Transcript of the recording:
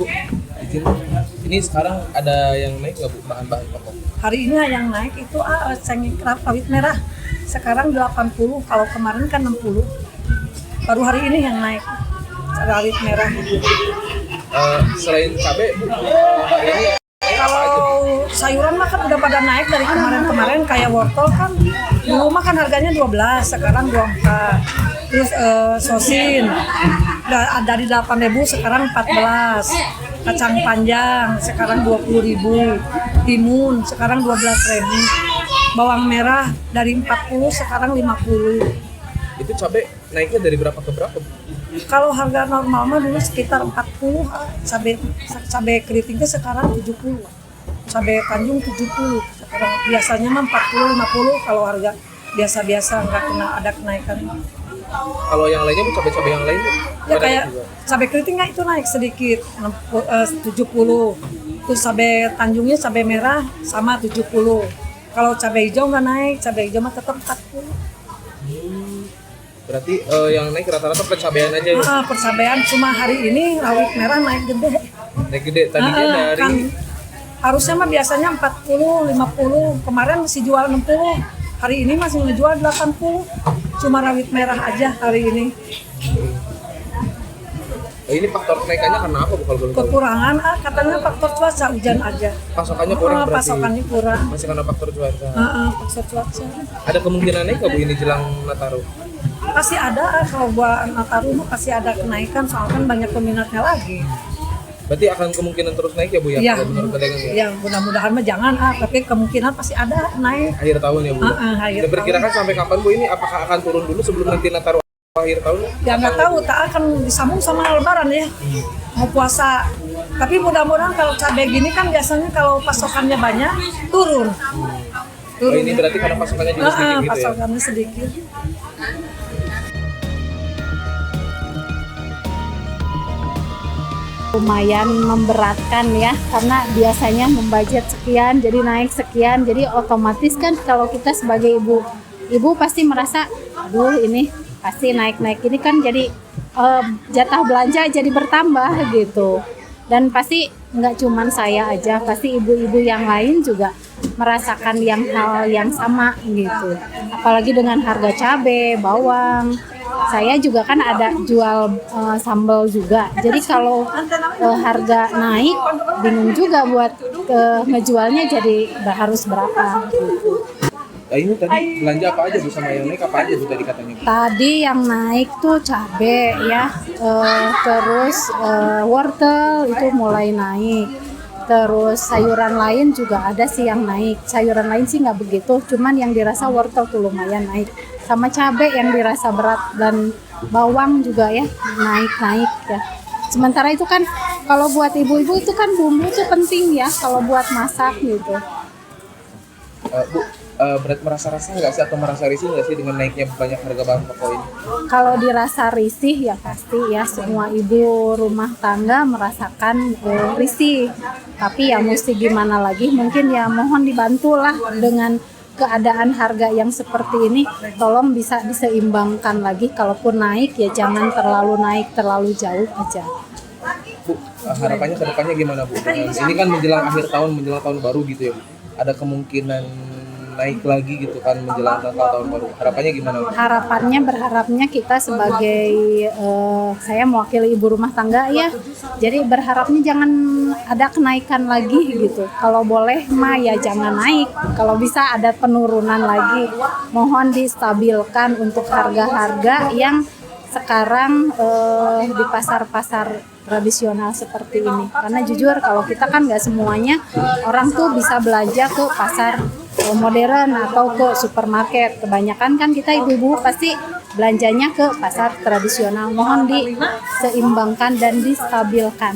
Bu, izin. Ini sekarang ada yang naik nggak Bu bahan-bahan pokok? Hari ini yang naik itu cengkeh rawit merah. Sekarang 80, kalau kemarin kan 60. Baru hari ini yang naik rawit merah. Selain cabai Bu, ini Kalau sayuran mah kan udah pada naik dari kemarin-kemarin, kayak wortel kan dulu mah kan harganya 12, sekarang 24. Terus sosin dari 8.000 sekarang 14. Kacang panjang sekarang 20.000. Timun sekarang 12.000. Bawang merah dari 40 sekarang 50. itu cabai naiknya dari berapa ke berapa Bu? Kalau harga normal mah dulu sekitar 40, cabai keritingnya sekarang 70. Cabai Tanjung 70. Sekarang biasanya mah 40 50 kalau harga biasa-biasa, nggak kena ada kenaikan. Kalau yang lainnya Bu, cabai-cabai yang lain Bu? Ya Pada kayak naik juga? cabai keritingnya itu naik sedikit 70. Terus cabai Tanjungnya cabai merah sama 70. Kalau cabai hijau nggak naik, cabai hijau mah tetap 40. Berarti yang naik rata-rata percabean aja ya? Percabean cuma hari ini rawit merah naik gede. Naik gede, tadinya dari Kan harusnya mah biasanya 40, 50. Kemarin masih jual 60. Hari ini masih ngejual 80. Cuma rawit merah aja hari ini. ini faktor kenaikannya karena apa Bu kalau boleh tahu? Kekurangan katanya faktor cuaca, hujan aja. Pasokannya kurang berarti? Pasokannya kurang. Masih karena faktor cuaca? Faktor cuaca. Ada kemungkinan naik nggak Bu ini jelang Nataru? Pasti ada, kalau buat Nataru mah pasti ada kenaikan, soalnya kan banyak peminatnya lagi. Berarti akan kemungkinan terus naik ya Bu ya? Iya, Kalau menurut pedagang ya? ya mudah-mudahan mah jangan, tapi kemungkinan pasti ada naik. Akhir tahun ya Bu? Akhir tahun. Diperkirakan sampai kapan Bu ini? Apakah akan turun dulu sebelum nanti Nataru akhir tahun? Ya nggak tahu, tak akan disambung sama Lebaran ya. Mau puasa. Tapi mudah-mudahan kalau cabai gini kan biasanya kalau pasokannya banyak turun. Oh ini berarti karena pasokannya juga sedikit gitu ya? Pasokannya sedikit. Lumayan memberatkan ya, karena biasanya membudget sekian jadi naik sekian, jadi otomatis kan kalau kita sebagai ibu pasti merasa aduh ini pasti naik-naik ini kan, jadi jatah belanja jadi bertambah gitu. Dan pasti nggak cuman saya aja, pasti ibu-ibu yang lain juga merasakan hal yang sama gitu. Apalagi dengan harga cabai, bawang. Saya juga kan ada jual sambal juga. Jadi kalau harga naik, bingung juga buat ngejualnya jadi harus berapa gitu. Nah ini tadi belanja apa aja Bu, sama yang naik apa aja Bu tadi katanya? Tadi yang naik tuh cabai ya, terus wortel itu mulai naik. Terus sayuran lain juga ada sih yang naik. Sayuran lain sih nggak begitu, cuman yang dirasa wortel tuh lumayan naik. Sama cabai yang dirasa berat, dan bawang juga ya naik-naik ya. Sementara itu kan kalau buat ibu-ibu itu kan bumbu tuh penting ya kalau buat masak gitu. Bu, berat merasa nggak sih atau merasa risih nggak sih dengan naiknya banyak harga bahan pokok ini? Kalau dirasa risih ya pasti ya, semua ibu rumah tangga merasakan risih. Tapi ya mesti gimana lagi, mungkin ya mohon dibantulah dengan keadaan harga yang seperti ini, tolong bisa diseimbangkan lagi. Kalaupun naik ya jangan terlalu naik terlalu jauh aja. Bu, harapannya ke depannya gimana Bu? Ini kan menjelang akhir tahun, menjelang tahun baru gitu ya Bu. Ada kemungkinan naik lagi gitu kan menjelang Natal tahun baru. Harapannya gimana Bu? Berharapnya kita sebagai saya mewakili ibu rumah tangga ya. Jadi berharapnya jangan ada kenaikan lagi gitu. Kalau boleh mah ya jangan naik. Kalau bisa ada penurunan lagi. Mohon distabilkan untuk harga-harga yang sekarang di pasar-pasar tradisional seperti ini. Karena jujur kalau kita kan nggak semuanya orang tuh bisa belanja ke pasar modern atau ke supermarket. Kebanyakan kan kita ibu-ibu pasti belanjanya ke pasar tradisional. Mohon diseimbangkan dan distabilkan.